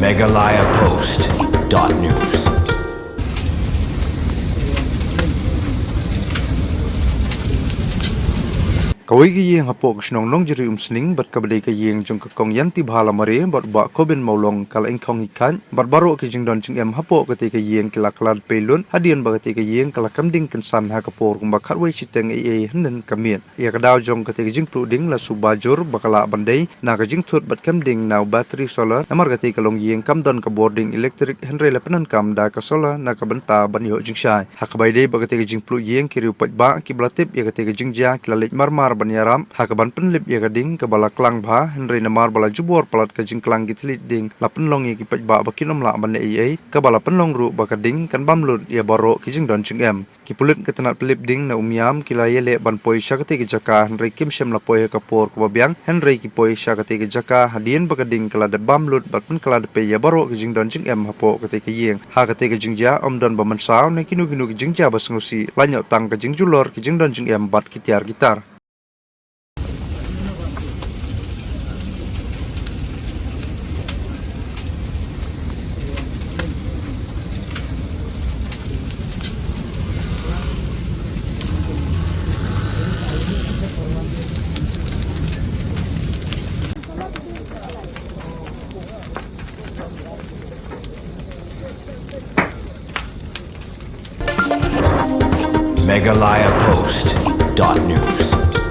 megalayapost.news. Kawai kayeng hapok snong nong jeri sning bat kabadai kayeng jong kakong yanti bhala mare bat ba koben maulong kala ingkong ikan bat baro ke jing don jing em hapok kate kayeng kala klad pelun hadian ba kate kayeng kala kamding kensan ha kapor kumba khatwai chiteng hnen kamien ya kadaw jong kate jing pluding la subajur bakala bandai na ka jing thut bat kamding naw battery solar amar kate kalong yeng kamdon ka boarding electric henry lepenan kam da ka solar na ka banta ban yo jing shai hakabai dei ba kate jing plu yeng kiriu pat ba kiblatip ya kate jing ja kila lek marmar banyaram hakaban penlip ya gading ke bala klang bha henry namar bala jubor palat ke jing klang gitlit ding la penlong ye kipat ba bakinom la ban ei ke bala penlong ru bakading kan bamlut ya baro ki jing don jing em kipulit ketenat pelip ding na umyam kila yele ban poi syakati ke jaka henry kim shem la poi kapor ko babiang henry ki poi syakati ke jaka hadien bakading kala de bamlut bat pen kala de pe ya baro ki jing don jing em hapo kate ke yeng ha kate ke jing ja om don ba man saw ne kinu ki jing ja basngusi lanyo tang ke jing julor ki jing don jing em bat kitiar gitar megalayapost.news.